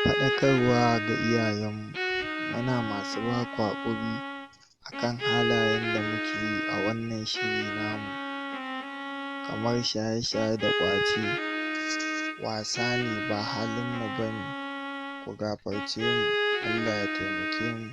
faɗakarwa ga iyayenmu, muna masu ba ku haƙuri a kan halayen da muke yi a wannan shiri namu, kamar shaye-shaye da ƙwace. Wasa ne, ba halinmu ba ne. Ku gafarce mu. Allah ya taimake mu.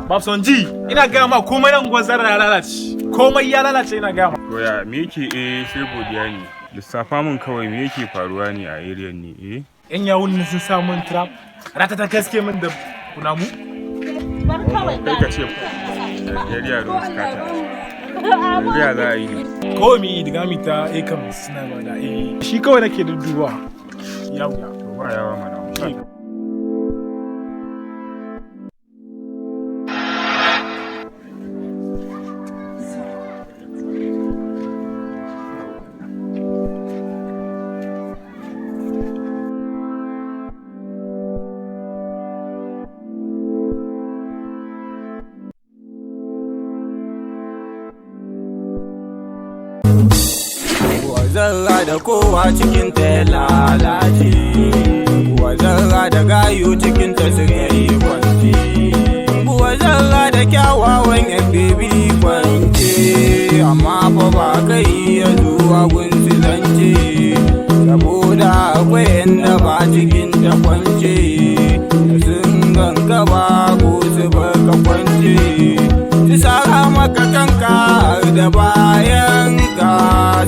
Babsonji, ina gaya ma komai nan gwazara ya lalace. Komai ya lalace ina gaya ma. To ya me yake sai godiya ne. Lissafa min kawai me yake faruwa ne a area ne Yan yawun ne sun samu min trap. Ratata gaske min da kunamu. Kai ka ce area rules kata. Area za a yi ne. Kawai mi diga mi ta ekam suna ba da shi kawai nake dudduwa. Yawa. To ba yawa mana. Zarra da kowa cikin ta ya lalace, kuwa zarra da gayu cikin ta suka yi kwanci, kuwa zarra da kyawawan yan bebi kwance, amma fa ba kai ya zuwa gunsu zance, saboda akwai yanda ba cikin ta kwance, da sun ganka ba ko su baka kwance, su sara maka kanka da bayan ka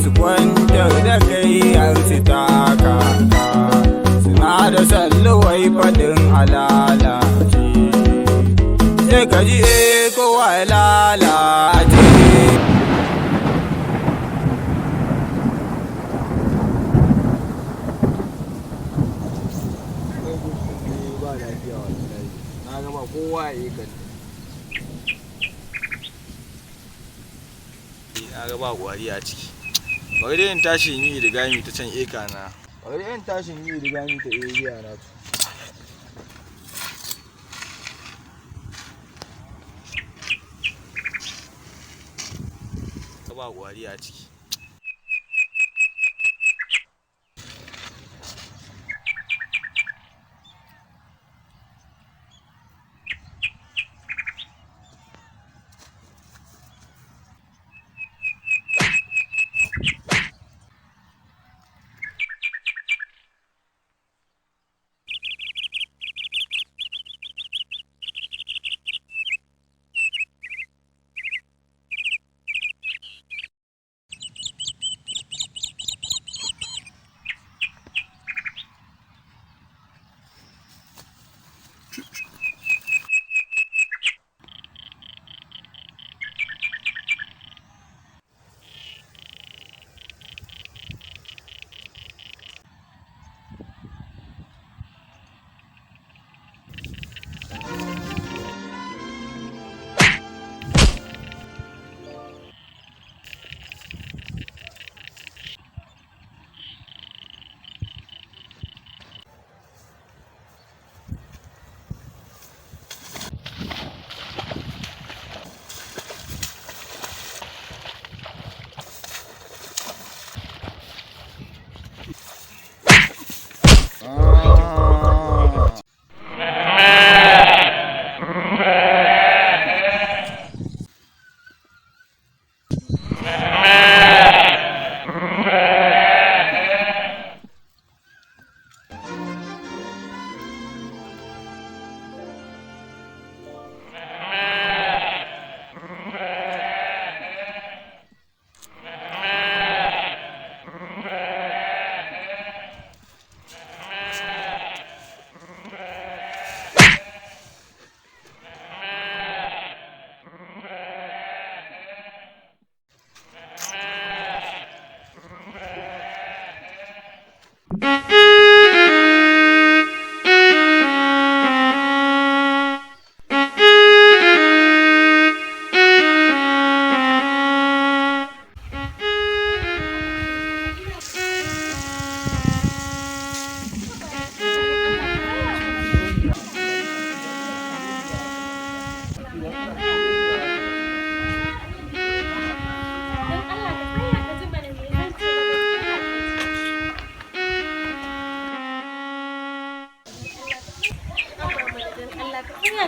su kwantar da kai har su taka suna da salluwai fadin halalace sai ka ji kowa ya lalace. Na gaba kowa ya yi gani. Na ga ba gwari a ciki. Bari dai in tashi in yi rigami ta can eka na. Bari dai in tashi in yi rigami ta area na. Ba gwari a ciki.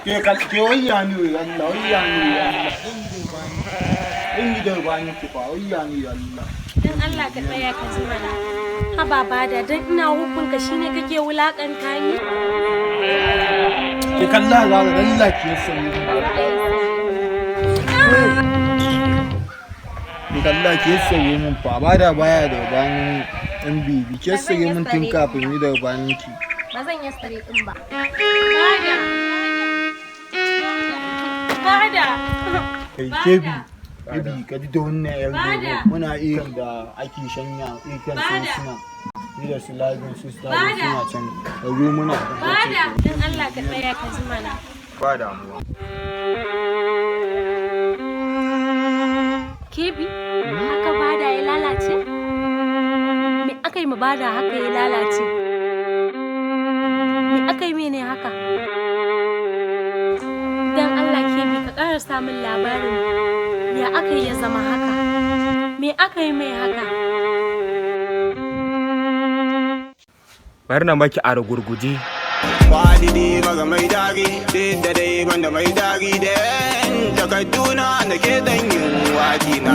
ke wayya ni Allah wayya ni Allah in yi da bani ki fa wayya ni Allah dan Allah ka tsaya ka ji mana haba bada dan ina hukunka shine kake wulakanta ni ke kalla za ga Allah ke sani ke kalla ke sani mun fa bada baya da bani dan bibi ke sani mun tun kafin ni da bani ki ba zan yi sare din ba bada kai kebi Ibi ka ji da wannan yar gobe muna irin da ake shanya ikan suna ni da su lagin su suna can da zo muna bada dan Allah ka tsaya ka ji mana ba damuwa kebi haka bada ya lalace me aka yi ma bada haka ya lalace me aka yi mene haka dan Allah kebi ka ƙara samun labarin ya aka yi ya zama haka me aka yi mai haka bari na maki a gurguje Walidi maga mai dari da dai banda mai dari da takarduna da ke dan yin wakina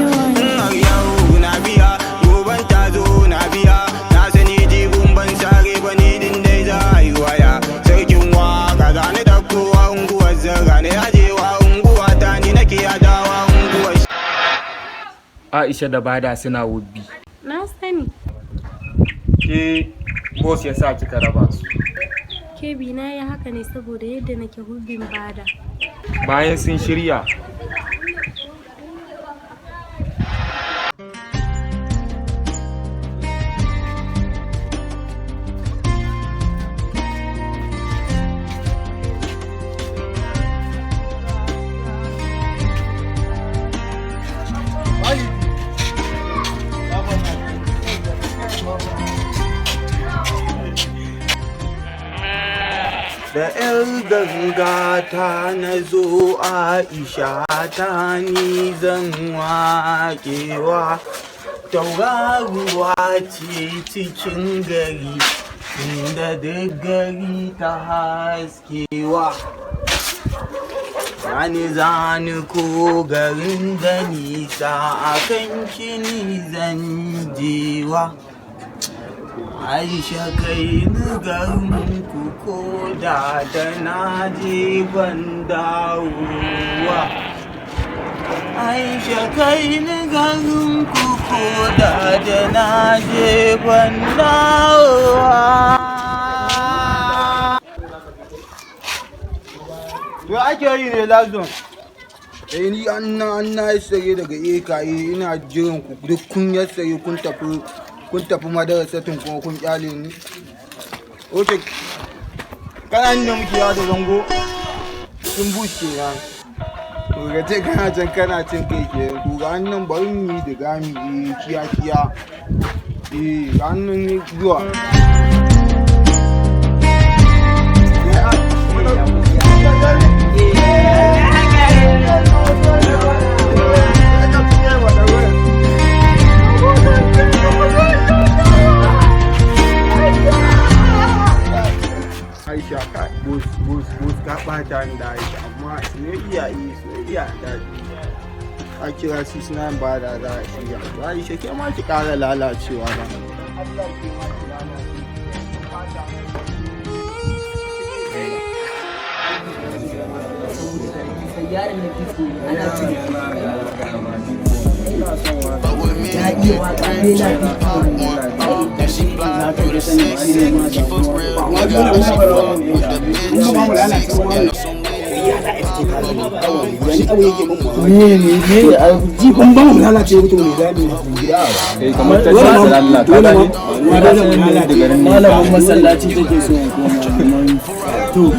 har yau na biya goban ta zo na biya na sani jibun ban sare ba ni din dai za a yi waya sarkin waka gane da kowa unguwar zara ne ajewa unguwa ta ni nake adawa unguwar Aisha da bada suna wubbi na sani ke boss ya sa kika raba su kebi na yi haka ne saboda yadda nake hubbin bada bayan sun shirya da ‘yar gangata na zo Aisha ta ni zan waƙewa tauraruwa ce cikin gari inda duk gari ta haskewa zani ko garin da nisa akan kini zan jewa Aisha kai ni garin ku ko da na je ban dawowa Aisha kai ni garin ku ko da na je ban dawowa to ake yi ne lazon ni an na sare daga ekaye ina jiran ku duk kun yassare kun tafi madarasatin kuma kun kyale ni oke kana da muke yawa da zango sun bushe na to ga ce kana can kana cin kai ke to ga nan bari mu yi da gami kiya ga nan zuwa Aisha ka bus ka bata ni da Aisha amma soyayya da a kira su suna ba da za a shirya Aisha ke ma ki kara lalacewa ba Allah ke ma ki yaran da kike ana cire ya iya waka ne jikon ba mu lalace mutum ne zaɓi gida kamar ta ce lalata malamin masallaci take so to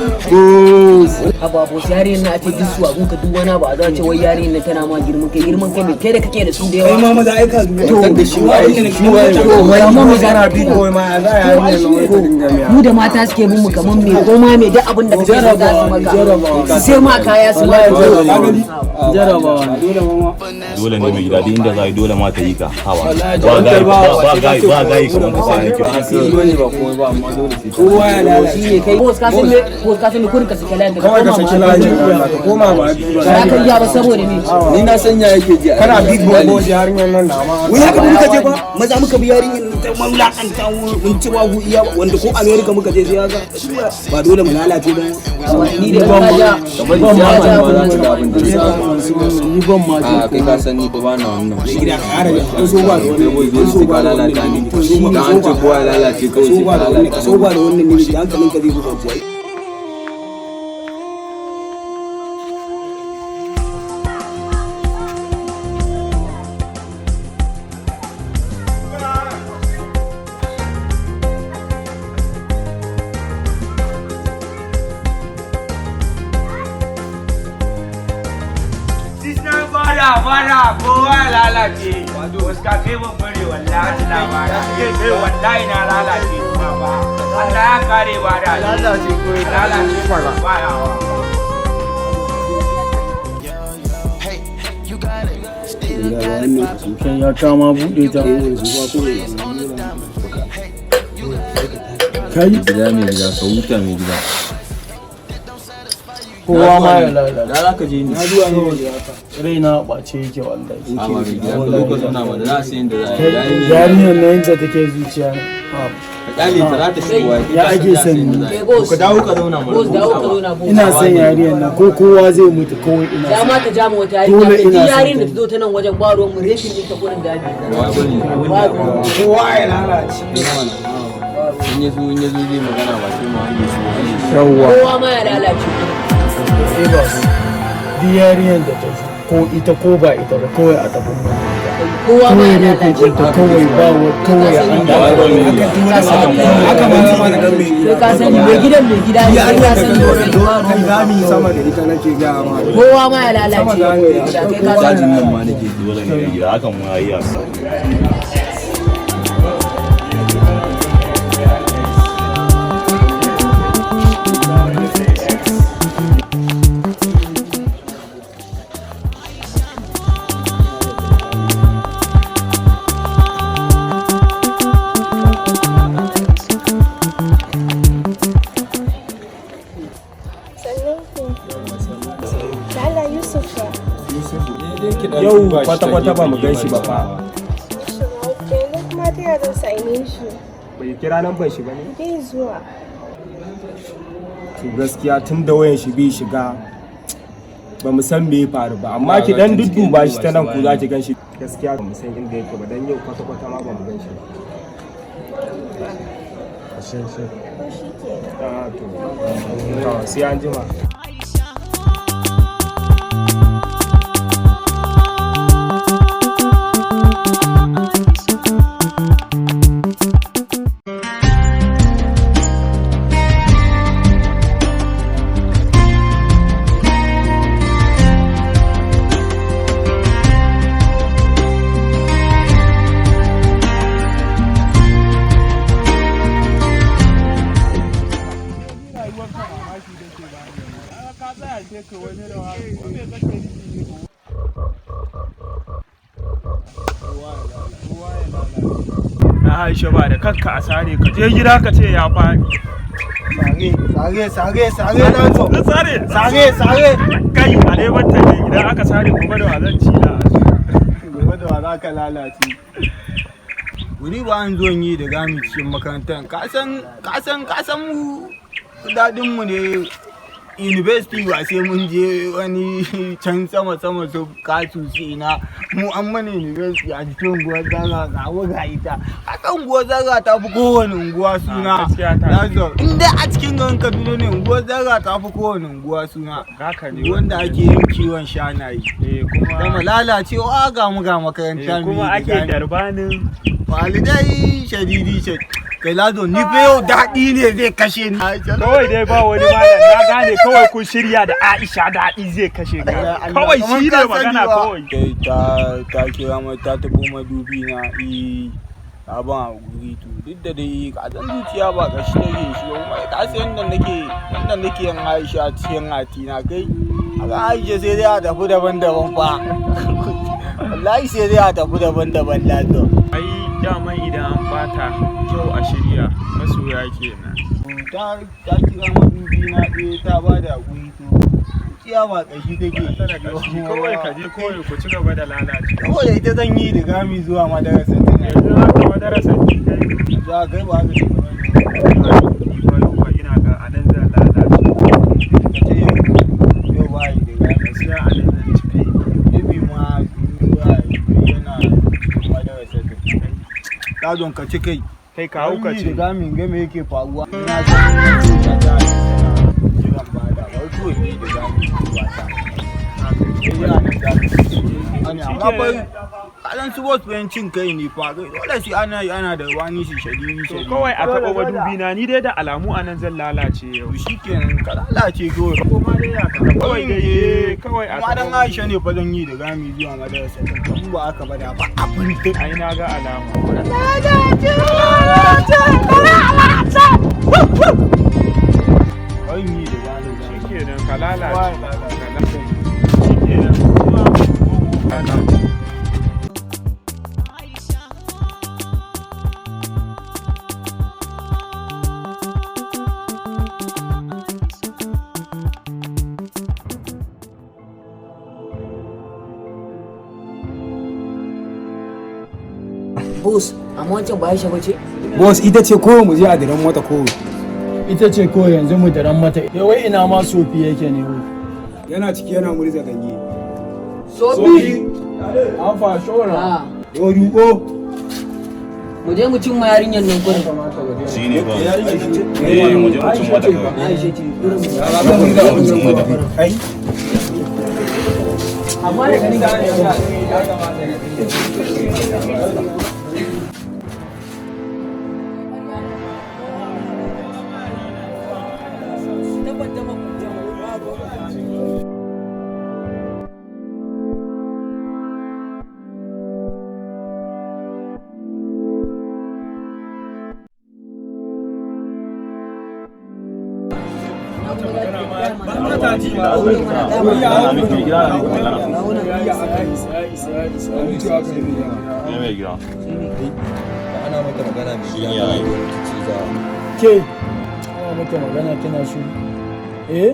ababo yarin na ake gisuwa kun ka duk wani abu a zace wai yarin na tana ma girman kai mai kai da kake da su da yawa kai ma maza aika to da shi wai amma mu gara bi ko ma za ya yi mu da mata suke bin mu kaman me ko ma me duk abin da kake so za su maka sai ma kaya su ma jarabawa dole ne mai gida inda za a yi dole ma ta yi ka hawa ba gai kamar ka sai ne ba komai ba amma dole sai kowa ya lalace shi ne kai boss ka san me ko ka sani kurin ka saki layin kawai ka saki layin ka koma ba ba ka iya ba saboda ni na sanya yake ji kana big boy yarinyar nan na ma wai haka muka je ba maza muka bi yarinyar ta mamlakanta mun ci babu iya wanda ko America muka je sai ga ba dole mu lalace ba ni da ban ja ni ban ma a kai ka san ni ba na wannan gida ka ara da so ba da wannan so ba lalata ni da an ce kowa lalace kawai so ba da wannan ne da hankalin ka zai buga kuwa bara kowa lalace wasu ka kai ban bare wallahi na bara kai wallahi na lalace ba Allah ya kare ba da lalace ko lalace fara bayawa kan ya kama bude ta kai gida mai gida ka huta mai gida kowa ma ya lalata da za ka je ni na zuwa ne wanda ya ta raina ɓace yake wallahi lokacin na ma da za su yin da za a yi yarinyar na yadda take zuciya ka kyale ta za ta shigowa ya ake sani ka dawo ka zauna mana ina son yarinyar nan ko kowa zai mutu kawai ina ya ma ta ja mu wata yarinya ta yarin da ta zo ta nan wajen baro mu reshin ne ta gurin daji kowa ya lalace in ya zo zai magana ba sai mu hange su yawwa kowa ma ya lalace diyariyar da ta ko ita ko ba ita ba kawai a tafi kowa ma ya ne lalace ta kawai ba kawai an da haka ma zama da dan mai ka sani mai gidan mai gida ne ka sani kai zami sama da ita nake ga ma kowa ma ya lalace kai ka dajin nan ma nake dole ne mai gida hakan mu yayi asa yau kwata-kwata ba mu gan shi ba fa kuma ta yadda same shi bai kira nan ban shi ba ne bai zuwa to gaskiya tun da wayan shi bai shiga ba mu san me ya faru ba amma ki dan dudduba shi ta nan ku za ki gan shi gaskiya ba mu san inda yake ba dan yau kwata-kwata ma ba mu gan shi ba to sai an jima na Aisha ba da kanka a sare ka je gida ka ce ya faɗi sare kai a dai wata ne idan aka sare gobe da wazan ci da gobe da za ka lalace wuri ba an zo yi da gami cikin makarantar ka san mu dadin mu ne university ba sai mun je wani can sama su kasu ina mu an mana university a cikin unguwar zaga ga waga ita a kan unguwar zaga ta fi kowane unguwa suna inda a cikin garin Kaduna ne unguwar zaga ta fi kowane unguwa suna wanda ake yin kiwon shanaye kuma lalacewa ga mu ga makaranta kuma ake darbanin walidai shadidi kai lado ni fa yau daɗi ne zai kashe ni kawai dai ba wani malam na gane kawai kun shirya da Aisha daɗi zai kashe ka kawai shi ne magana kawai ta kira mai ta taɓo madubi na ta ban a guri to duk da dai ka san zuciya ba kashi take shi ba ka san yanda nake yin Aisha cikin atina kai a Aisha sai dai a tafi daban-daban fa wallahi sai dai a tafi daban-daban lato. ai daman idan an bata kyau a shirya masoya kenan. Ta kira madubi na ɗaya ta ba da haƙuri to kiya ba ƙashi take. Kawai ka je kawai ku ci gaba da lalace. Kawai ita zan yi da gami zuwa madarasa. Yanzu haka madarasa ce kai. Za a kai ba haka ce ba. Ina ga anan zan lalace. Yau ba yi da gami. Gaskiya anan zan ci kai. Bibi ma yana madarasa ta kai. Kazon ka ci kai. Kai ka hau ka ce. Da gamin game yake faruwa. Ina son ta ta jiran bada. Wai to ni da gami zuwa ta. Amma bai kalan su bot bayan cin kai ne fa dole shi ana da wani shi shadini to kawai a taɓa madubi na ni dai da alamu anan zan lalace yau. Shikenan ka lalace kawai ko ma dai ya ka kawai dai kawai a amma dan Aisha ne fa zan yi da gami zuwa madarasa kan ba aka bada ba abin da ai na ga alama ai ni da gami shikenan ka lalace Boss, amma wancan ba Aisha bace? Boss ita ce ko mu je a diran mata ko. Ita ce ko yanzu mu daren mata. Wai ina ma Sofi yake ne wai. Yana ciki yana murza ganye. Sofi! Afa shora. Yori ko. Mu je mu cin ma yarinyar nan gurin. Shi ne ba. Mu je mu cin mata kawai. Aisha ce gurin. Kai. Amma da gani ga Ke, ana maka magana kina so. Eh?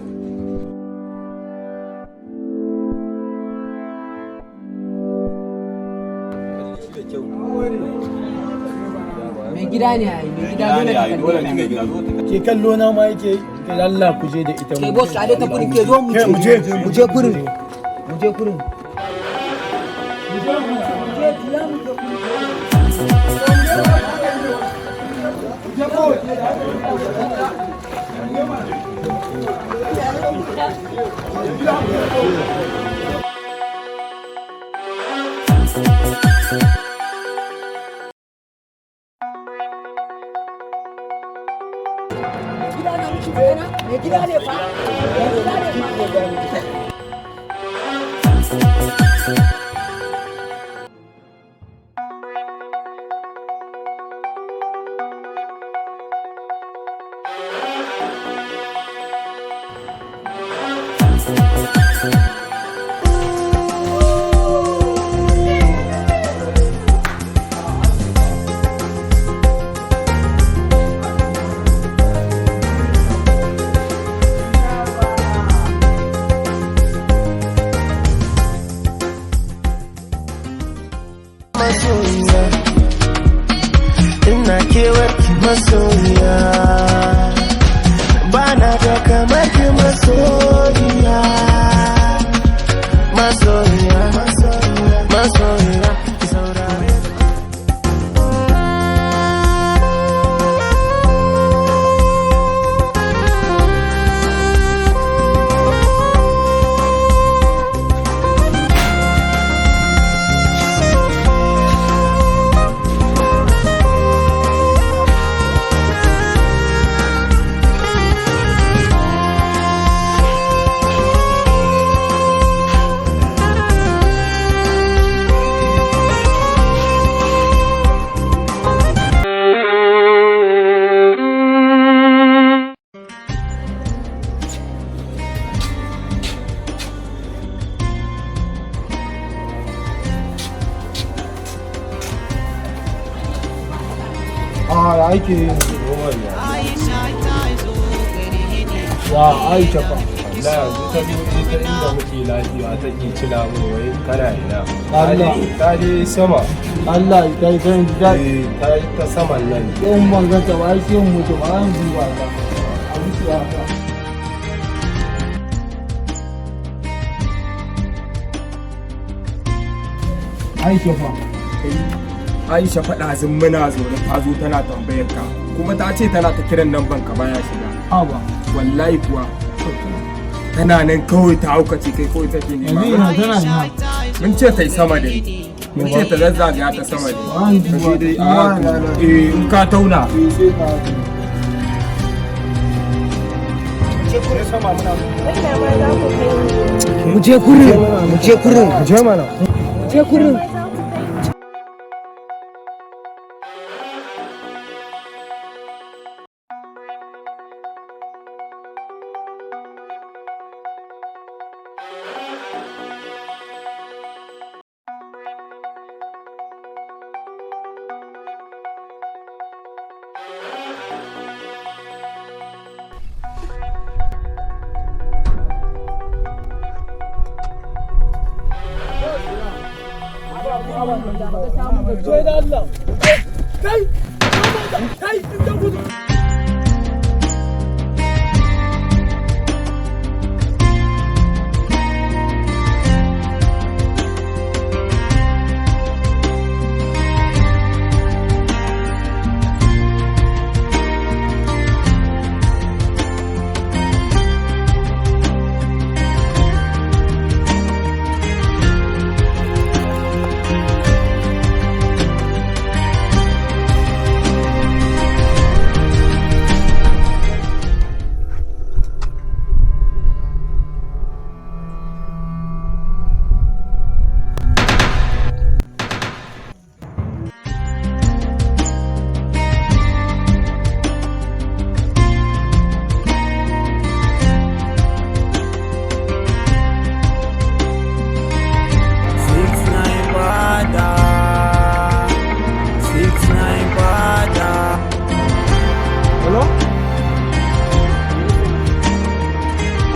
mai gida ne ai, mai gida dole ne mai gida. Ke kallo na ma yake ke Allah ku je da ita mu. Kai boss ka ta gurin ke zo mu je gurin. Mu je gurin. Gida ne fa. Ina kewar ki masoyiya, bana da kamar ki masoyiya, masoyiya, masoyiya, ki saurare. ya ake yin ya Aisha fa Allah yanzu ta zo ita inda muke lafiya take cina mu wai kana ina Allah ta je sama Allah ya kai kan da ta yi ta saman nan in ban ga ta ba sai mutu ba an duba ta a mutu haka Aisha fa Aisha faɗa zin muna zaune ta zo tana tambayar ka kuma ta ce tana ta kiran nan banka baya shiga haba wallahi kuwa tana nan kawai ta haukace kai kawai take nema yanzu ina tana ina mun ce ta yi sama da mun ce ta zazzagaya ta sama da an duba dai in ka tauna mu je kurin mu je kurin mu je mana mu je kurin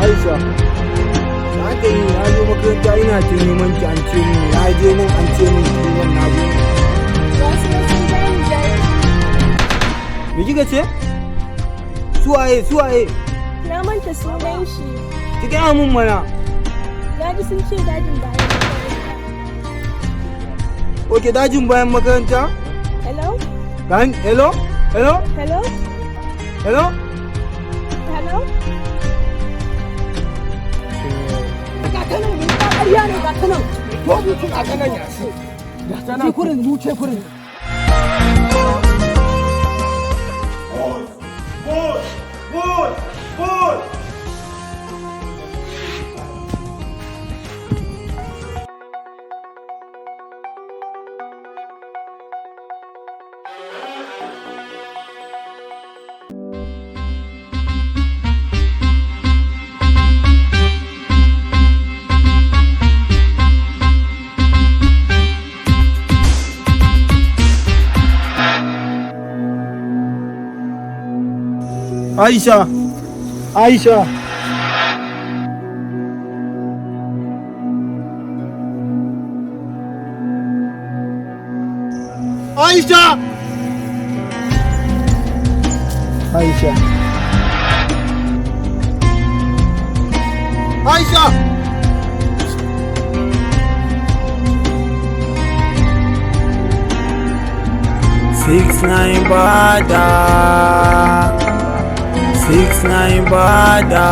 Aisha, da aka yi na zo makaranta ina ta neman ki an ce min na je nan an ce min ki nan na je. Me kika ce? Suwaye? Na manta sunan shi. Ki gaya mun mana. Na ji sun ce dajin bayan makaranta. Oke dajin bayan makaranta? Hello? Hello? Hello? Hello? Hello? Hello? Gatanan ne ba ƙarya ne gatanan. Ko mutum a ganan yasu. Gatanan kurin wuce kurin. Ball! Aisha! Aisha! Aisha! Aisha! Aisha! Six nine bada, 6ix9ine bada,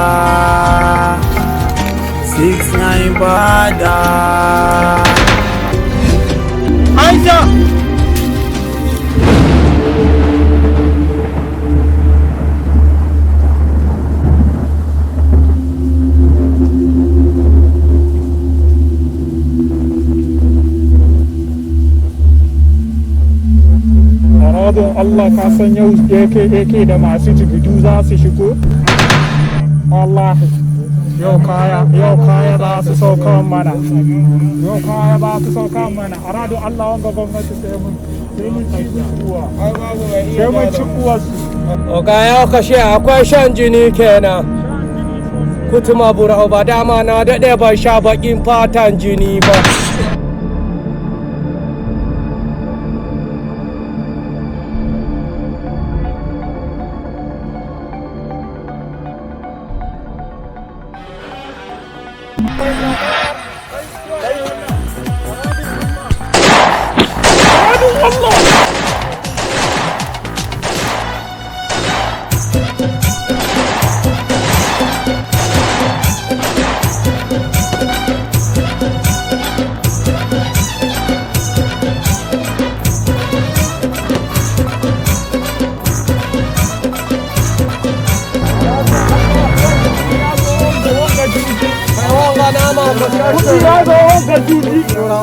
6ix9ine bada. Aisha! Don Allah ka san yau yake da masu jigidu za su shigo? Wallahi yau kaya za su sauka mana. Yau kaya za su sauka mana. A radon Allah wanga gwamnati sai mun sai mun ci uwarsu. Oga ya kashe akwai shan jini kenan. Kutuma burau ba dama na daɗe ban sha baƙin fatan jini ba.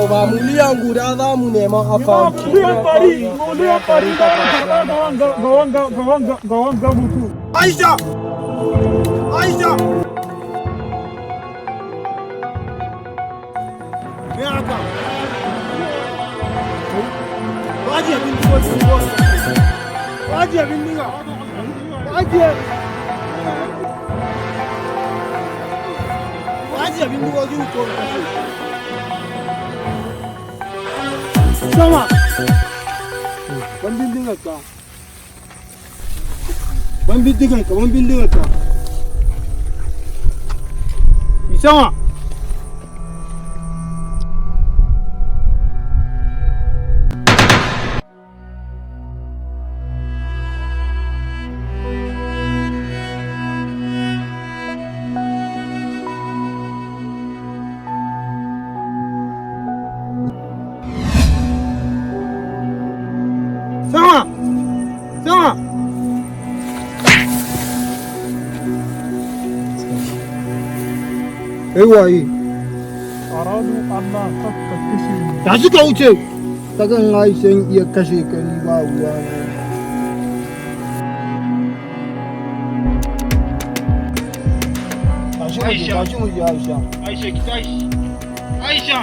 Ba miliyan guda za mu neman akawunti. Miliyan ɗari ga wanga mutu. Aisha! Aisha! Me haka? Waje abin duwa duwa. Waje abin duwa. Waje. Waje abin duwa duwa. Sama! Ban bindigarka. Ban bindigarka, ban bindigarka. Sama! Sama! Sama! Kai waye? Aradu Allah kakka kashe ni. Ta suka wuce! Ta kan Aishan iya kashe ka ni ba ruwa na. Aisha! Tashi mu je Aisha. Aisha ki tashi. Aisha!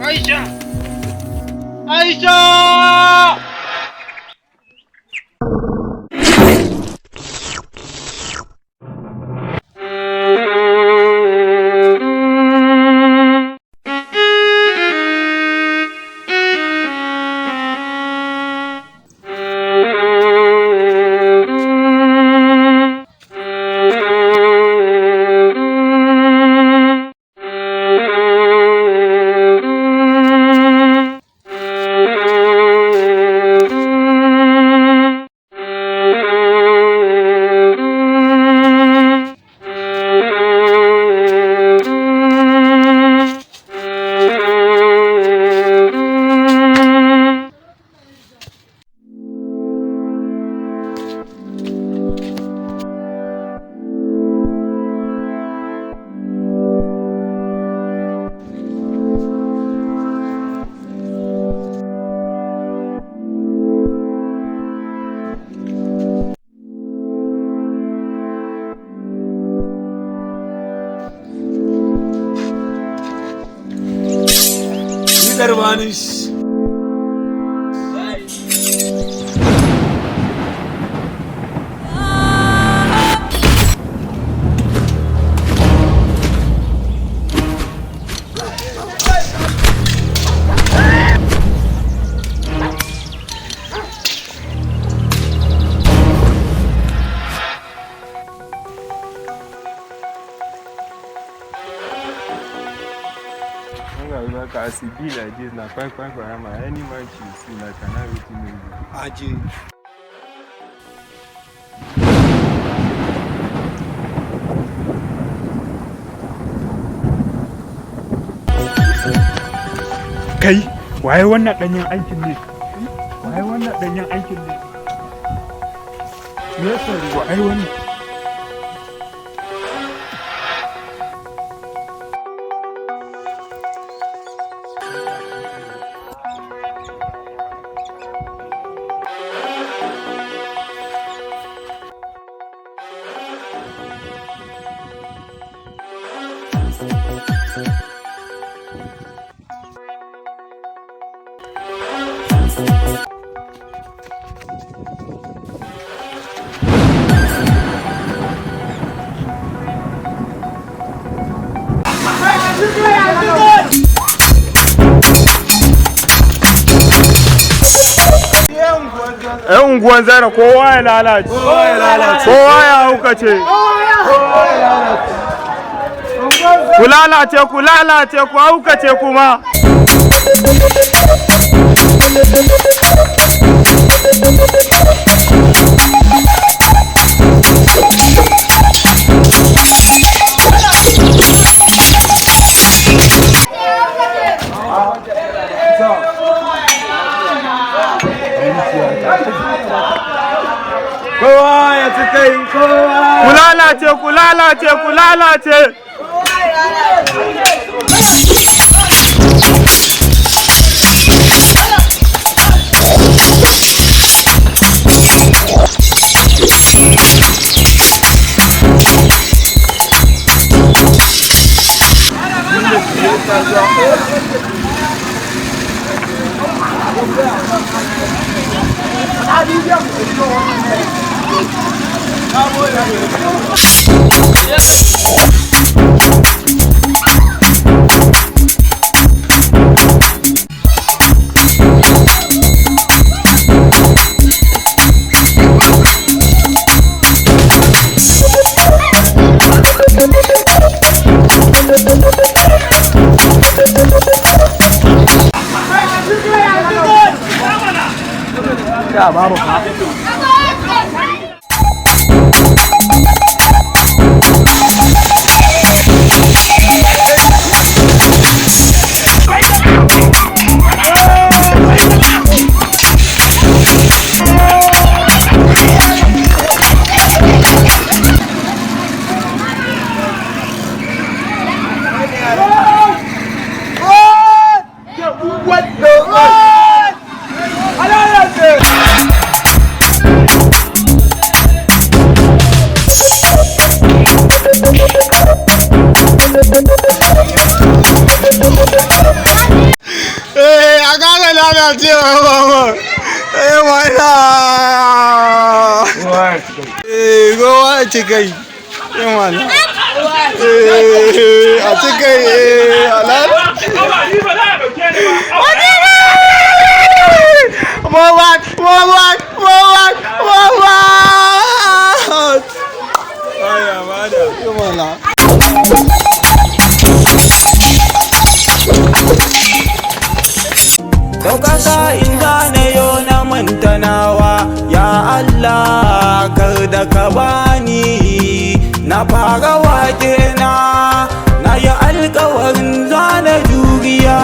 Aisha! Aisha! Hermanos. I see be like this na quite for him. Any man you see na cannot wait to know you. Aje. Kai, waye wannan danyen aikin ne? Waye wannan danyen aikin ne? Me yasa waye wani? 'yan unguwan zara kowa ya lalace, kowa ya haukace, ku lalace ku haukace kuma. Kowa ya ci kai, kowa. Ku lalace. babu Gowa cikai mana a cikai halal Daukaka in zane yo na mantanawa ya Allah kar da ka bani na fara wake na yi alkawarin zane juriya